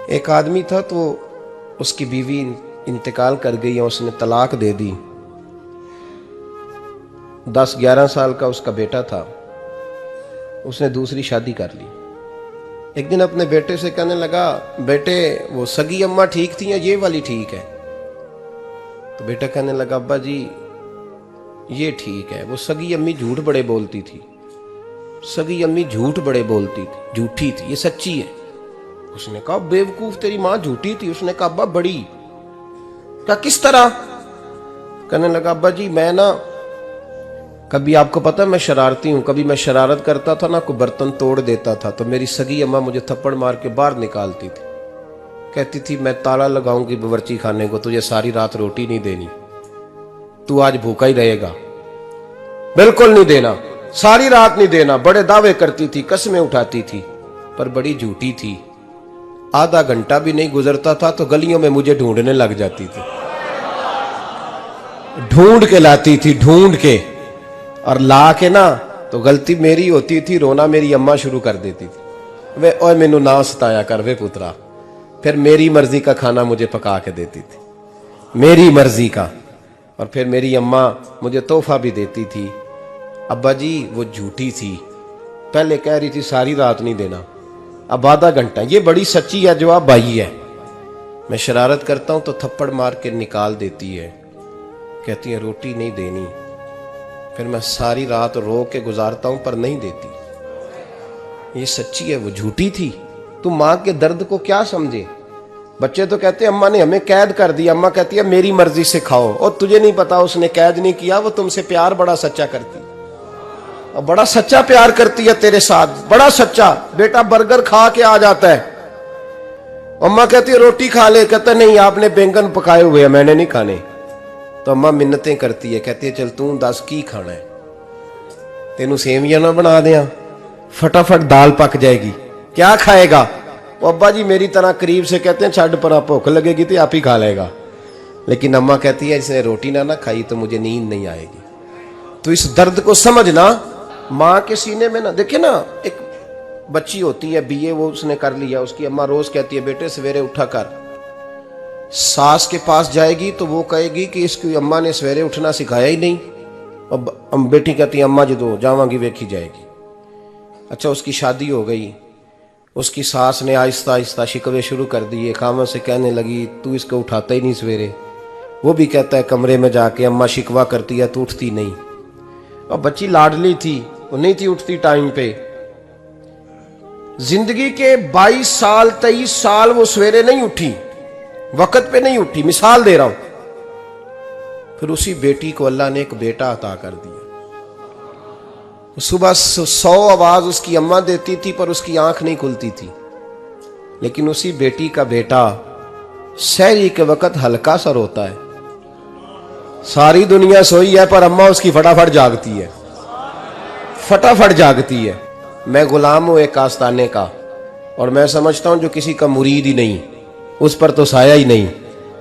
एक आदमी था तो उसकी बीवी इंतकाल कर गई और उसने तलाक दे दी। 10-11 साल का उसका बेटा था, उसने दूसरी शादी कर ली। एक दिन अपने बेटे से कहने लगा, बेटे वो सगी अम्मा ठीक थी या ये वाली ठीक है? तो बेटा कहने लगा, अब्बा जी ये ठीक है, वो सगी अम्मी झूठ बड़े बोलती थी, सगी अम्मी झूठ बड़े बोलती थी, झूठी थी, ये सच्ची है। उसने कहा, बेवकूफ तेरी माँ झूठी थी? उसने कहा, अब्बा बड़ी। क्या किस तरह? कहने लगा, अब्बा जी मैं ना कभी, आपको पता है मैं शरारती हूं, कभी मैं शरारत करता था ना, कोई बर्तन तोड़ देता था तो मेरी सगी अम्मा मुझे थप्पड़ मार के बाहर निकालती थी, कहती थी मैं ताला लगाऊंगी बावर्ची खाने को, तुझे सारी रात रोटी नहीं देनी, तू आज भूखा ही रहेगा, बिल्कुल नहीं देना, सारी रात नहीं देना। बड़े दावे करती थी, कसमें उठाती थी, पर बड़ी झूठी थी। आधा घंटा भी नहीं गुजरता था तो गलियों में मुझे ढूंढने लग जाती थी, ढूंढ के लाती थी, ढूंढ के, और ला के ना तो गलती मेरी होती थी, रोना मेरी अम्मा शुरू कर देती थी, वे ओए मैनू ना सताया कर वे पुत्रा। फिर मेरी मर्जी का खाना मुझे पका के देती थी, मेरी मर्जी का, और फिर मेरी अम्मा मुझे तोहफा भी देती थी। अब्बा जी वो झूठी थी, पहले कह रही थी सारी रात नहीं देना, अब आधा घंटा। ये बड़ी सच्ची है, जवाब भाई है। मैं शरारत करता हूं तो थप्पड़ मार के निकाल देती है, कहती है रोटी नहीं देनी, फिर मैं सारी रात रो के गुजारता हूं पर नहीं देती। ये सच्ची है, वो झूठी थी। तुम मां के दर्द को क्या समझे? बच्चे तो कहते हैं अम्मा ने हमें कैद कर दिया, अम्मा कहती है मेरी मर्जी से खाओ, और तुझे नहीं पता उसने कैद नहीं किया, वो तुमसे प्यार बड़ा सच्चा करती, और बड़ा सच्चा प्यार करती है तेरे साथ, बड़ा सच्चा। बेटा बर्गर खा के आ जाता है, अम्मा कहती है रोटी खा ले, कहता नहीं आपने बैंगन पकाए हुए हैं मैंने नहीं खाने। तो अम्मा मिन्नतें करती है, कहती है चल तू दस की खाना है, तेनू सेवियां ना बना दिया, फटाफट दाल पक जाएगी, क्या खाएगा? वो अब्बा जी मेरी तरह करीब से कहते हैं छड़ पर, भूख लगेगी तो आप ही खा लेगा। लेकिन अम्मा कहती है इसने रोटी ना खाई तो मुझे नींद नहीं आएगी। तो इस दर्द को समझना, माँ के सीने में ना, देखिए ना एक बच्ची होती है बीए, वो उसने कर लिया, उसकी अम्मा रोज कहती है बेटे सवेरे उठा कर। सास के पास जाएगी तो वो कहेगी कि इसकी अम्मा ने सवेरे उठना सिखाया ही नहीं, अब बेटी कहती है अम्मा जी तो जावांगी वेखी जाएगी। अच्छा उसकी शादी हो गई, उसकी सास ने आहिस्ता आहिस्ता शिकवे शुरू कर दिए, खामन से कहने लगी तू इसको उठाता ही नहीं सवेरे। वो भी कहता है कमरे में जाके अम्मा शिकवा करती है तू उठती नहीं। और बच्ची लाडली थी, वो नहीं थी उठती टाइम पे। जिंदगी के 22 साल 23 साल वो सवेरे नहीं उठी, वक्त पे नहीं उठी, मिसाल दे रहा हूं। फिर उसी बेटी को अल्लाह ने एक बेटा अता कर दिया। सुबह 100 आवाज उसकी अम्मा देती थी पर उसकी आंख नहीं खुलती थी, लेकिन उसी बेटी का बेटा सहरी के वक्त हल्का सा रोता है, सारी दुनिया सोई है पर अम्मा उसकी फटाफट जागती है, फटाफट जागती है। मैं गुलाम हूं एक आस्ताने का, और मैं समझता हूं जो किसी का मुरीद ही नहीं उस पर तो साया ही नहीं,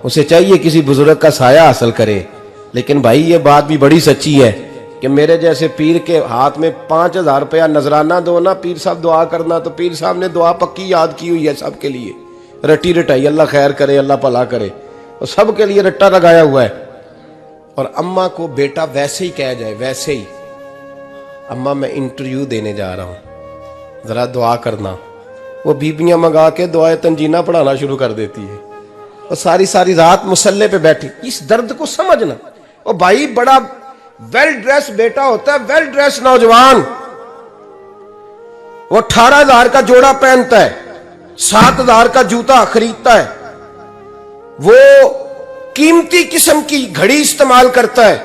उसे चाहिए किसी बुजुर्ग का साया हासिल करे। लेकिन भाई ये बात भी बड़ी सच्ची है कि मेरे जैसे पीर के हाथ में 5000 रुपया नजराना दो ना, पीर साहब दुआ करना, तो पीर साहब ने दुआ पक्की याद की हुई है सबके लिए, रटी रटाई, अल्लाह खैर करे अल्लाह भला करे, और सबके लिए रट्टा लगाया हुआ है। और अम्मा को बेटा वैसे ही कह जाए, वैसे ही अम्मा मैं इंटरव्यू देने जा रहा हूं जरा दुआ करना, वो बीबियां मंगा के दुआए तंजीना पढ़ाना शुरू कर देती है, और सारी सारी रात मुसल्ले पे बैठी। इस दर्द को समझना। और भाई बड़ा वेल ड्रेस बेटा होता है, वेल ड्रेस नौजवान, वो 18,000 का जोड़ा पहनता है, 7,000 का जूता खरीदता है, वो कीमती किस्म की घड़ी इस्तेमाल करता है।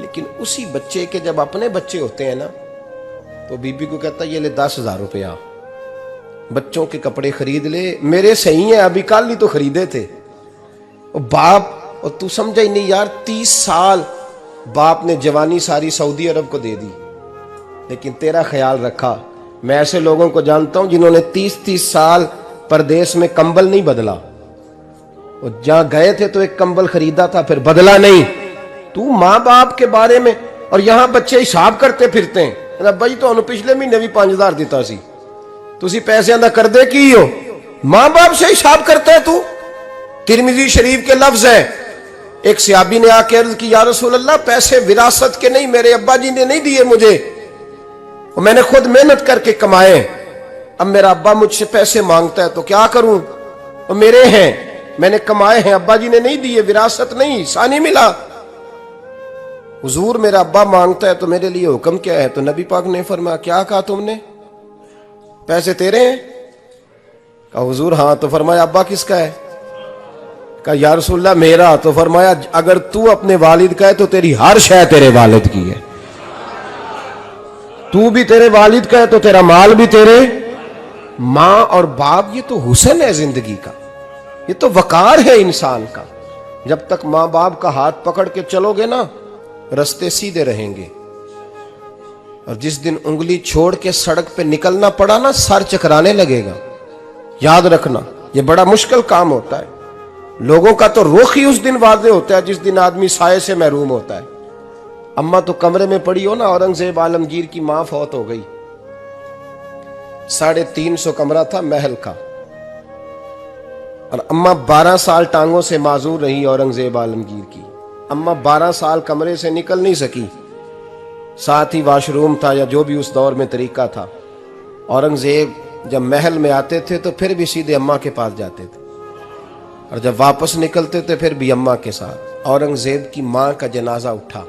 लेकिन उसी बच्चे के जब अपने बच्चे होते हैं ना, तो बीबी को कहता है ये ले 10,000 रुपया, बच्चों के कपड़े खरीद ले, मेरे सही है अभी कल ही तो खरीदे थे। और बाप, और तू समझा ही नहीं यार, 30 साल बाप ने जवानी सारी सऊदी अरब को दे दी, लेकिन तेरा ख्याल रखा। मैं ऐसे लोगों को जानता हूं जिन्होंने 30-30 साल परदेश में कंबल नहीं बदला, और जहां गए थे तो एक कंबल खरीदा था फिर बदला नहीं। तू मां बाप के बारे में, और यहां बच्चे हिसाब करते फिरते हैं, भाई तो पिछले महीने भी 5,000 दिता सी, तुसी पैसों का करदे की हो? मां बाप से हिसाब करता है तू। तिरमिजी शरीफ के लफ्ज है, एक सहाबी ने आके अर्ज की, या रसूल अल्लाह, पैसे विरासत के नहीं, मेरे अब्बा जी ने नहीं दिए मुझे, और मैंने खुद मेहनत करके कमाए। अब मेरा अब्बा मुझसे पैसे मांगता है तो क्या करूं? और मेरे हैं, मैंने कमाए हैं, अब्बा जी ने नहीं दिए, विरासत नहीं, सानी मिला। हुजूर मेरा अब्बा मांगता है तो मेरे लिए हुक्म क्या है? तो नबी पाक ने फरमाया, क्या कहा तुमने? पैसे तेरे हैं? कहा हुजूर हाँ। तो फरमाया अब्बा किसका है? कहा या रसूलल्लाह मेरा। तो फरमाया अगर तू अपने वालिद का है तो तेरी हर शय तेरे वालिद की है। तू भी तेरे वालिद का है तो तेरा माल भी तेरे। मां और बाप ये तो हुस्न है जिंदगी का, ये तो वकार है इंसान का। जब तक मां बाप का हाथ पकड़ के चलोगे ना, रास्ते सीधे रहेंगे। और जिस दिन उंगली छोड़ के सड़क पे निकलना पड़ा ना, सर चकराने लगेगा। याद रखना, ये बड़ा मुश्किल काम होता है। लोगों का तो रुख ही उस दिन वाज़े होता है जिस दिन आदमी साये से महरूम होता है। अम्मा तो कमरे में पड़ी हो ना, औरंगजेब आलमगीर की मां फौत हो गई, 350 कमरा था महल का, और अम्मा 12 साल टांगों से माजूर रही औरंगजेब आलमगीर की। अम्मा 12 साल कमरे से निकल नहीं सकी, साथ ही वॉशरूम था या जो भी उस दौर में तरीका था। औरंगजेब जब महल में आते थे तो फिर भी सीधे अम्मा के पास जाते थे, और जब वापस निकलते थे फिर भी अम्मा के साथ। औरंगजेब की मां का जनाजा उठा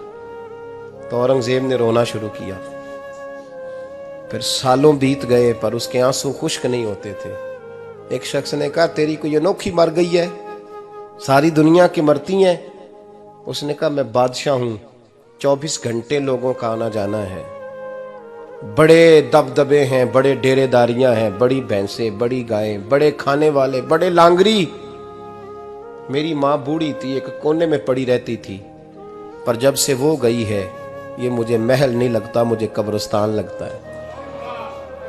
तो औरंगजेब ने रोना शुरू किया। फिर सालों बीत गए पर उसके आंसू खुश्क नहीं होते थे। एक शख्स ने कहा तेरी कोई अनोखी मर गई है, सारी दुनिया की मरती हैं। उसने कहा मैं बादशाह हूं, 24 घंटे लोगों का आना जाना है, बड़े दबदबे हैं, बड़े डेरेदारियां हैं, बड़ी भैंसें, बड़ी गायें, बड़े खाने वाले, बड़े लांगरी। मेरी माँ बूढ़ी थी, एक कोने में पड़ी रहती थी, पर जब से वो गई है ये मुझे महल नहीं लगता, मुझे कब्रिस्तान लगता है।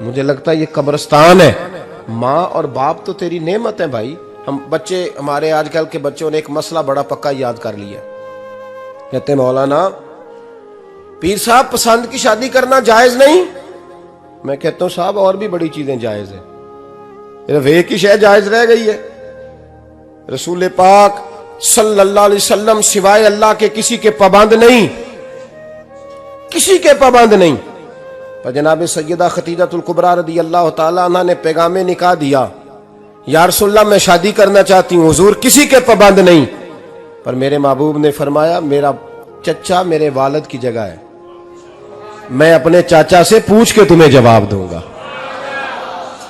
मुझे लगता है ये कब्रिस्तान है। माँ और बाप तो तेरी नेमत है भाई। हम बच्चे, हमारे आजकल के बच्चों ने एक मसला बड़ा पक्का याद कर लिया। कहते मौलाना पीर साहब पसंद की शादी करना जायज नहीं। मैं कहता हूं साहब और भी बड़ी चीजें जायज है, सिर्फ एक ही शय जायज रह गई है। रसूल पाक सल्लल्लाहु अलैहि वसल्लम सिवाय अल्लाह के किसी के पाबंद नहीं, किसी के पाबंद नहीं। पर जनाब सैयदा खतीजतुल कुबरा रदी अल्लाह ताला अन्हा ने पैगामे निकाह दिया, या रसूलल्लाह मैं शादी करना चाहती हूँ। हुजूर किसी के पाबंद नहीं, पर मेरे महबूब ने फरमाया मेरा चचा मेरे वालिद की जगह है, मैं अपने चाचा से पूछ के तुम्हें जवाब दूंगा।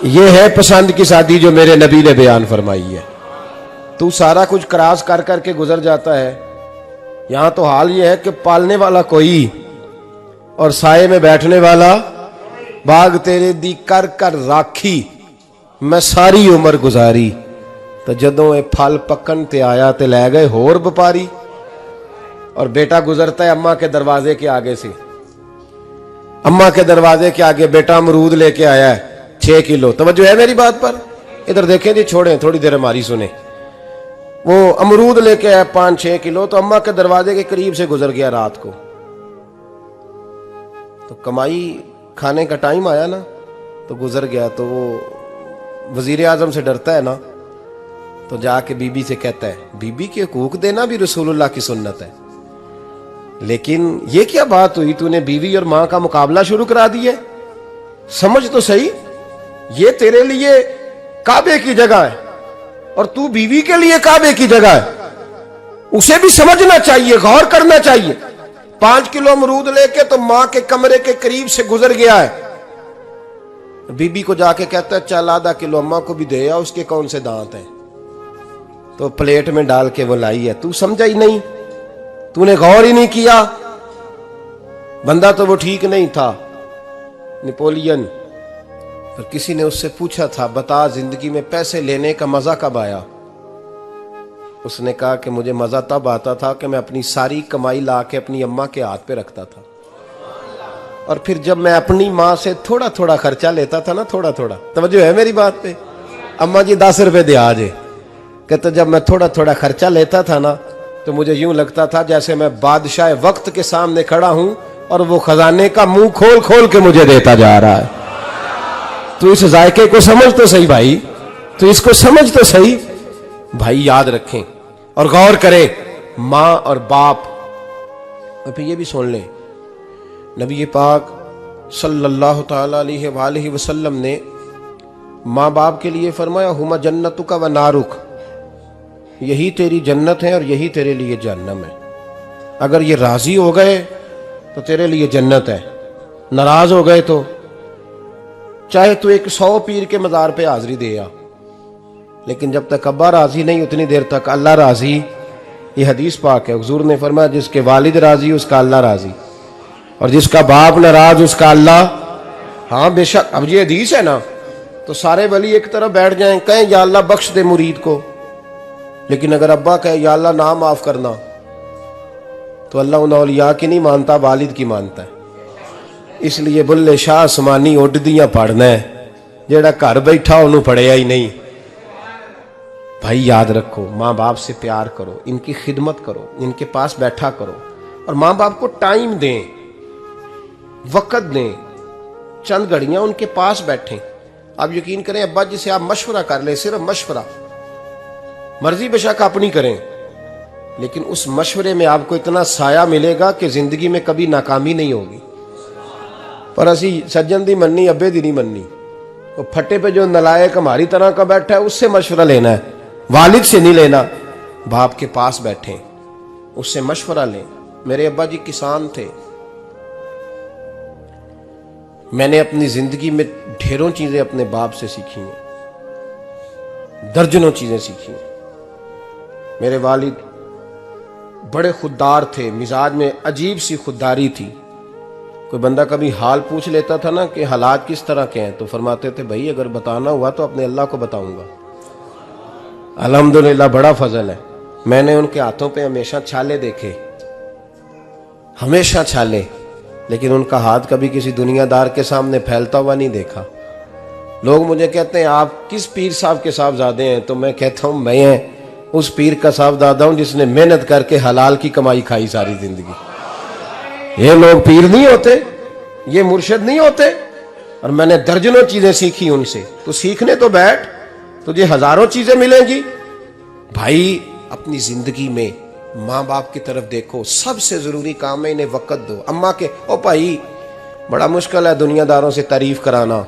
यह है पसंद की शादी जो मेरे नबी ने बयान फरमाई है। तू सारा कुछ क्रॉस कर करके गुजर जाता है। यहां तो हाल यह है कि पालने वाला कोई और साये में बैठने वाला। बाग तेरे दी कर कर राखी मैं सारी उम्र गुजारी, तो जदों ये फल पकन ते आया ते लै गए होर व्यापारी। और बेटा गुजरता है अम्मा के दरवाजे के आगे से, अम्मा के दरवाजे के आगे बेटा अमरूद लेके आया है 6 किलो। तवज्जो है मेरी बात पर? इधर देखें जी, छोड़ें थोड़ी देर हमारी सुने। वो अमरूद लेके आया 5-6 किलो, तो अम्मा के दरवाजे के करीब से गुजर गया रात को। तो कमाई खाने का टाइम आया ना, तो गुजर गया। तो वो वजीर आजम से डरता है ना, तो जाके बीबी से कहता है बीबी के हकूक देना भी रसूलुल्लाह की सुन्नत है। लेकिन ये क्या बात हुई, तूने बीवी और मां का मुकाबला शुरू करा दिया? समझ तो सही, ये तेरे लिए काबे की जगह है और तू बीवी के लिए काबे की जगह है। उसे भी समझना चाहिए, गौर करना चाहिए। 5 किलो अमरूद लेके तो मां के कमरे के करीब से गुजर गया है। बीबी को जाके कहता है चल आधा किलो अम्मा को भी दे, या उसके कौन से दांत हैं। तो प्लेट में डाल के वो लाई है। तू समझा ही नहीं, तूने गौर ही नहीं किया। बंदा तो वो ठीक नहीं था, नेपोलियन। पर किसी ने उससे पूछा था बता जिंदगी में पैसे लेने का मजा कब आया? उसने कहा कि मुझे मजा तब आता था कि मैं अपनी सारी कमाई ला के अपनी अम्मा के हाथ पे रखता था, और फिर जब मैं अपनी माँ से थोड़ा थोड़ा खर्चा लेता था ना, थोड़ा थोड़ा, तवज्जो है मेरी बात पे? अम्मा जी 10 रुपए दे आज। कहते जब मैं थोड़ा थोड़ा खर्चा लेता था ना, तो मुझे यूं लगता था जैसे मैं बादशाह वक्त के सामने खड़ा हूं और वो खजाने का मुंह खोल खोल के मुझे देता जा रहा है। तो इस जायके को समझ तो सही भाई, तो इसको समझ तो सही। भाई याद रखें और गौर करें, मां और बाप। और फिर ये भी सुन लें, नबी पाक सल्लल्लाहु ताला अलैहि वसल्लम ने माँ बाप के लिए फरमाया, हुमा जन्नतुका व नारुक, यही तेरी जन्नत है और यही तेरे लिए जहन्नम है। अगर ये राजी हो गए तो तेरे लिए जन्नत है, नाराज हो गए तो चाहे तू 100 पीर के मज़ार पे हाजिरी दे आ, लेकिन जब तक अब्बा राजी नहीं उतनी देर तक अल्लाह राजी। ये हदीस पाक है, हुजूर ने फरमाया जिसके वालिद राजी उसका अल्लाह राजी, और जिसका बाप नाराज उसका अल्लाह। हाँ बेशक, अब ये हदीस है ना, तो सारे वली एक तरफ बैठ जाएं, कहें या अल्लाह बख्श दे मुरीद को, लेकिन अगर अब्बा कहे या अल्लाह ना माफ करना, तो अल्लाह उन औलिया की नहीं मानता, वालिद की मानता है। इसलिए बुल्ले शाह आसमानी उड्डियां पढ़ना है, जेड़ा घर बैठा उन्होंने पढ़िया ही नहीं। भाई याद रखो, माँ बाप से प्यार करो, इनकी खिदमत करो, इनके पास बैठा करो, और माँ बाप को टाइम दें, वक़्त दें, चंद घड़ियां उनके पास बैठें। आप यकीन करें, अब्बा जी से आप मशवरा कर ले, सिर्फ मशवरा, मर्जी बेशक अपनी करें, लेकिन उस मशवरे में आपको इतना साया मिलेगा कि जिंदगी में कभी नाकामी नहीं होगी। पर असी सज्जन दी मननी, अब्बे दी नहीं मननी। तो फटे पे जो नलायक हमारी तरह का बैठा है उससे मशवरा लेना है, वालिद से नहीं लेना। बाप के पास बैठे, उससे मशवरा लें। मेरे अब्बा जी किसान थे, मैंने अपनी जिंदगी में ढेरों चीजें अपने बाप से सीखी हैं, दर्जनों चीजें सीखी हैं। मेरे वालिद बड़े खुददार थे, मिजाज में अजीब सी खुददारी थी। कोई बंदा कभी हाल पूछ लेता था ना कि हालात किस तरह के हैं, तो फरमाते थे भाई अगर बताना हुआ तो अपने अल्लाह को बताऊंगा। अल्हम्दुलिल्लाह बड़ा फजल है, मैंने उनके हाथों पे हमेशा छाले देखे, हमेशा छाले, लेकिन उनका हाथ कभी किसी दुनियादार के सामने फैलता हुआ नहीं देखा। लोग मुझे कहते हैं आप किस पीर साहब के साहबजादे हैं, तो मैं कहता हूं मैं उस पीर का साहबजादा हूं जिसने मेहनत करके हलाल की कमाई खाई सारी जिंदगी। ये लोग पीर नहीं होते, ये मुर्शिद नहीं होते, और मैंने दर्जनों चीजें सीखी उनसे। तो सीखने तो बैठ, तुझे हजारों चीजें मिलेंगी। भाई अपनी जिंदगी में माँ बाप की तरफ देखो, सबसे जरूरी काम है इन्हें वक़्त दो। अम्मा के ओ भाई बड़ा मुश्किल है दुनियादारों से तारीफ कराना,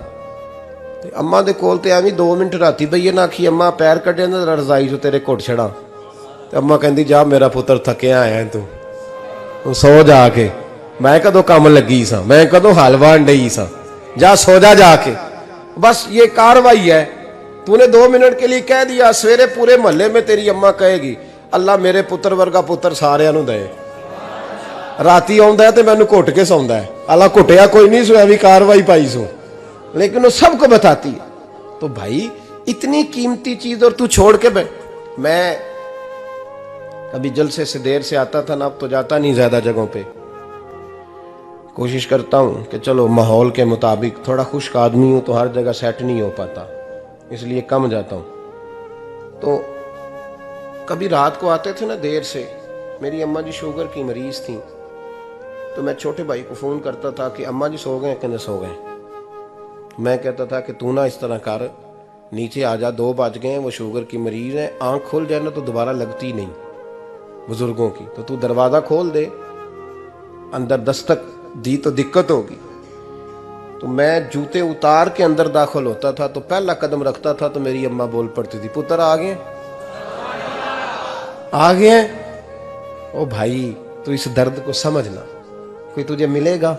ते अम्मा दे कोल ते एवं 2 मिनट राती बईए ना आखी अम्मा पैर कटे ना रजाई चो तेरे घुट छड़ा, ते अम्मा कहती जा मेरा पुत्र थकिया आया तू सो जाके, मैं कदों काम लगी सा, मैं कदों हलवा डई सा, जा सो जा जाके। बस ये कार्रवाई है, तूने 2 मिनट के लिए कह दिया, सवेरे पूरे मोहल्ले में तेरी अम्मा कहेगी अल्लाह मेरे पुत्र वर्गा पुत्र सारियां नूं दे। राती आउंदा है ते मैनू घुट के सौंदा है, अल्लाह घुटिया कोई नहीं सोया भी कार्रवाई पाई सो, लेकिन वो सबको बताती है। तो भाई इतनी कीमती चीज और तू छोड़ के मैं कभी जलसे से देर से आता था ना, अब तो जाता नहीं ज्यादा जगहों पे, कोशिश करता हूँ कि चलो माहौल के मुताबिक, थोड़ा खुश्क आदमी हूँ तो हर जगह सेट नहीं हो पाता, इसलिए कम जाता हूँ। तो कभी रात को आते थे ना देर से, मेरी अम्मा जी शुगर की मरीज थी, तो मैं छोटे भाई को फ़ोन करता था कि अम्मा जी सो गए, कहने सो गए। मैं कहता था कि तू ना इस तरह कर, नीचे आ जा, 2 बज गए, वो शुगर की मरीज है, आँख खुल जाए ना तो दोबारा लगती नहीं बुजुर्गों की, तो तू दरवाज़ा खोल दे, अंदर दस्तक दी तो दिक्कत होगी। तो मैं जूते उतार के अंदर दाखिल होता था, तो पहला कदम रखता था तो मेरी अम्मा बोल पड़ती थी पुत्र आ गए, आ गए। ओ भाई तू इस दर्द को समझना, कोई तुझे मिलेगा,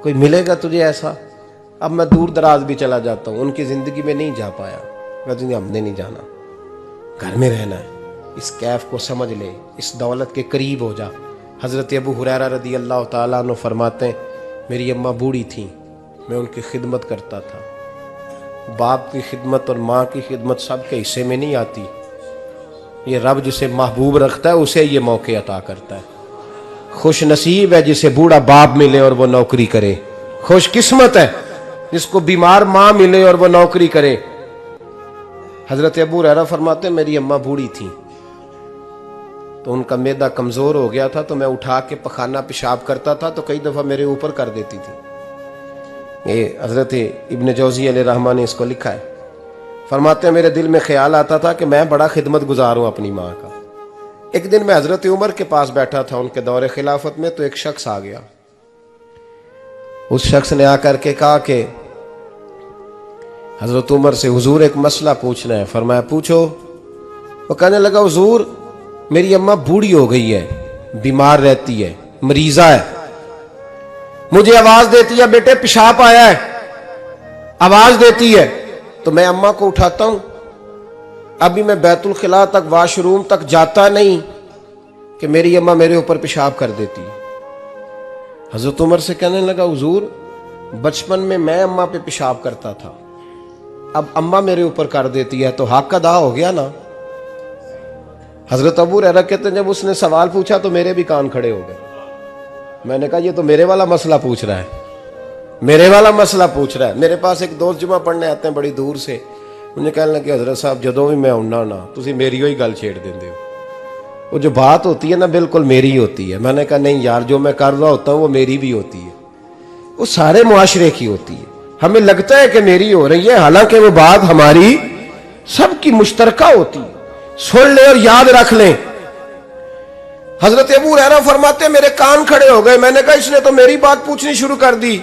कोई मिलेगा तुझे ऐसा। अब मैं दूर दराज भी चला जाता हूँ, उनकी जिंदगी में नहीं जा पाया, कहते हमने नहीं जाना, घर में रहना है। इस कैफ को समझ ले, इस दौलत के करीब हो जा। हज़रत अबू हुरैरा रदी अल्लाह ताला अन्हु फरमाते हैं मेरी अम्मा बूढ़ी थी, मैं उनकी खिदमत करता था। बाप की खिदमत और माँ की खिदमत सबके हिस्से में नहीं आती, ये रब जिसे महबूब रखता है उसे ये मौके अता करता है। खुश नसीब है जिसे बूढ़ा बाप मिले और वो नौकरी करे, खुश किस्मत है जिसको बीमार माँ मिले और वो नौकरी करे। हजरत अबू हुरैरा फरमाते मेरी अम्मा बूढ़ी थी, तो उनका मैदा कमजोर हो गया था, तो मैं उठा के पखाना पेशाब करता था तो कई दफा मेरे ऊपर कर देती थी। ये हजरत इब्न जौजी अलैहि रहमा ने इसको लिखा है। फरमाते हैं मेरे दिल में ख्याल आता था कि मैं बड़ा खिदमत गुजार हूं अपनी माँ का। एक दिन मैं हजरत उमर के पास बैठा था उनके दौरे खिलाफत में, तो एक शख्स आ गया। उस शख्स ने आकर के कहा कि हजरत उमर से हुजूर एक मसला पूछना है। फरमाया पूछो। वो कहने लगा हुजूर मेरी अम्मा बूढ़ी हो गई है, बीमार रहती है, मरीजा है, मुझे आवाज देती है बेटे पेशाब आया है, आवाज देती है तो मैं अम्मा को उठाता हूं। अभी मैं बैतुल खिला तक, वॉशरूम तक जाता नहीं कि मेरी अम्मा मेरे ऊपर पेशाब कर देती है। हजरत उमर से कहने लगा हुजूर बचपन में मैं अम्मा पे पेशाब करता था, अब अम्मा मेरे ऊपर कर देती है तो हक अदा हो गया ना। हजरत अबू हुरैरा कहते हैं जब उसने सवाल पूछा तो मेरे भी कान खड़े हो गए। मैंने कहा ये तो मेरे वाला मसला पूछ रहा है, मेरे वाला मसला पूछ रहा है। मेरे पास एक दोस्त जुमा पढ़ने आते हैं बड़ी दूर से, मुझे कहने लगे हजरत साहब जदों भी मैं आउना ना तुसी मेरी ही गल छेड़ देंदे हो, वो जो बात होती है ना बिल्कुल मेरी होती है। मैंने कहा नहीं यार जो मैं कर रहा होता हूँ वो मेरी भी होती है, वो सारे मुआशरे की होती है। हमें लगता है कि मेरी हो रही है, हालांकि वो बात हमारी सबकी मुश्तरका होती है। सुन ले और याद रख ले। हजरत अबू हुरैरा फरमाते मेरे कान खड़े हो गए। मैंने कहा इसने तो मेरी बात पूछनी शुरू कर दी।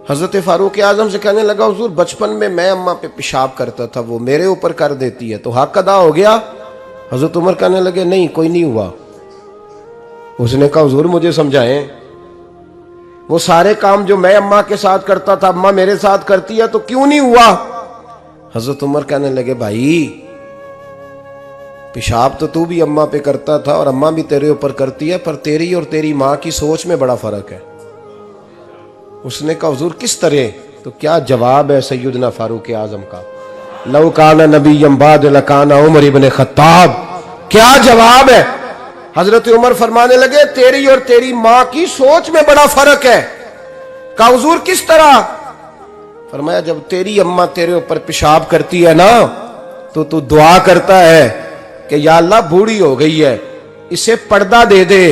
हजरत फारूक आजम से कहने लगा हुजूर बचपन में मैं अम्मा पे पेशाब करता था, वो मेरे ऊपर कर देती है तो हक अदा हो गया। हजरत उमर कहने लगे नहीं कोई नहीं हुआ। उसने कहा हुजूर मुझे समझाएं, वो सारे काम जो मैं अम्मा के साथ करता था अम्मा मेरे साथ करती है तो क्यों नहीं हुआ। हजरत उमर कहने लगे भाई पेशाब तो तू भी अम्मा पे करता था और अम्मा भी तेरे ऊपर करती है, पर तेरी और तेरी माँ की सोच में बड़ा फर्क है। उसने कहा हुजूर किस तरह, तो क्या जवाब है सैयदना फारूक आजम का, लौ काना नबीय्यम बाद लकाना उमर इब्न खत्ताब। क्या जवाब है। हजरत उमर फरमाने लगे तेरी और तेरी माँ की सोच में बड़ा फर्क है। कहा हुजूर किस तरह। फरमाया जब तेरी अम्मा तेरे ऊपर पेशाब करती है ना तो तू दुआ करता है कि या अल्लाह बूढ़ी हो गई है इसे पर्दा दे दे,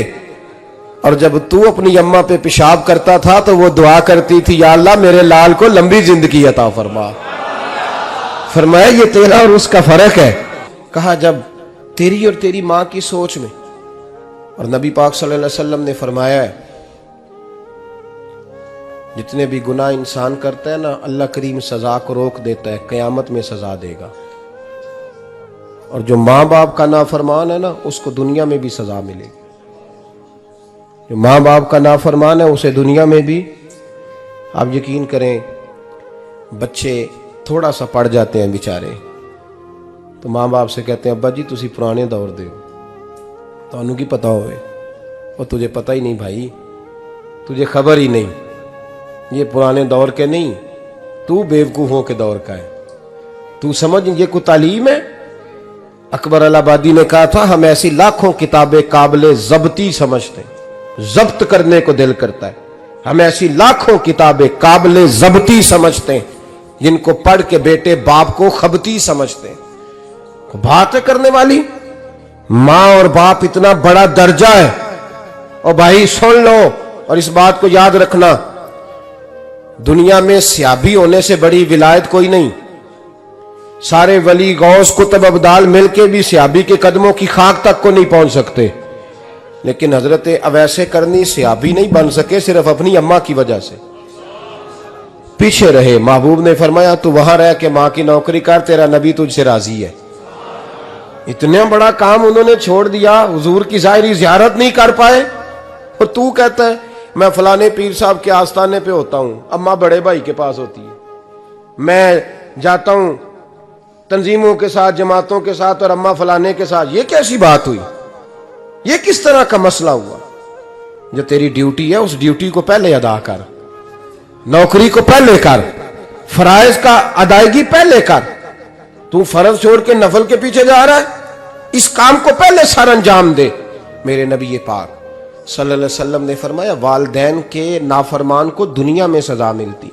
और जब तू अपनी अम्मा पे पेशाब करता था तो वो दुआ करती थी या अल्लाह मेरे लाल को लंबी जिंदगी अता फरमा। फरमाया ये तेरा और उसका फर्क है। कहा जब तेरी और तेरी माँ की सोच में। और नबी पाक सल्लल्लाहु अलैहि वसल्लम ने फरमाया है जितने भी गुनाह इंसान करता है ना अल्लाह करीम सजा को रोक देता है, क़यामत में सजा देगा। और जो माँ बाप का नाफरमान है ना उसको दुनिया में भी सजा मिलेगी। जो माँ बाप का नाफरमान है उसे दुनिया में भी। आप यकीन करें बच्चे थोड़ा सा पढ़ जाते हैं बेचारे तो माँ बाप से कहते हैं अब्बा जी तुसी पुराने दौर दे हो, तो की पता होवे। और तुझे पता ही नहीं भाई, तुझे खबर ही नहीं, ये पुराने दौर के नहीं, तू बेवकूफ़ों के दौर का है। तू समझ ये कोई तालीम है। अकबर अलाहाबादी ने कहा था हम ऐसी लाखों किताबें काबिले ज़ब्ती समझते हैं, जब्त करने को दिल करता है। हम ऐसी लाखों किताबें काबिले ज़ब्ती समझते हैं जिनको पढ़ के बेटे बाप को खबती समझते हैं। बात है करने वाली। माँ और बाप इतना बड़ा दर्जा है। और भाई सुन लो और इस बात को याद रखना, दुनिया में सियाबी होने से बड़ी विलायत कोई नहीं। सारे वली गौस कुतुब अब्दाल मिलके भी सियाबी के कदमों की खाक तक को नहीं पहुंच सकते, लेकिन हजरत अवैसे करनी सियाबी नहीं बन सके सिर्फ अपनी अम्मा की वजह से पीछे रहे। महबूब ने फरमाया तू वहां रह के माँ की नौकरी कर, तेरा नबी तुझसे राजी है। इतना बड़ा काम उन्होंने छोड़ दिया, हुजूर की जाहिरी ज़ियारत नहीं कर पाए। और तू कहता है मैं फलाने पीर साहब के आस्थाने पे होता हूं, अम्मा बड़े भाई के पास होती है, मैं जाता हूं तंजीमों के साथ जमातों के साथ और अम्मा फलाने के साथ। ये कैसी बात हुई, ये किस तरह का मसला हुआ। जो तेरी ड्यूटी है उस ड्यूटी को पहले अदा कर, नौकरी को पहले कर, फराइज का अदायगी पहले कर। तू फर्ज छोड़ के नफल के पीछे जा रहा है, इस काम को पहले सर अंजाम दे। मेरे नबी पाक सल्लल्लाहु अलैहि वसल्लम ने फरमाया वालिदैन के नाफरमान को दुनिया में सजा मिलती।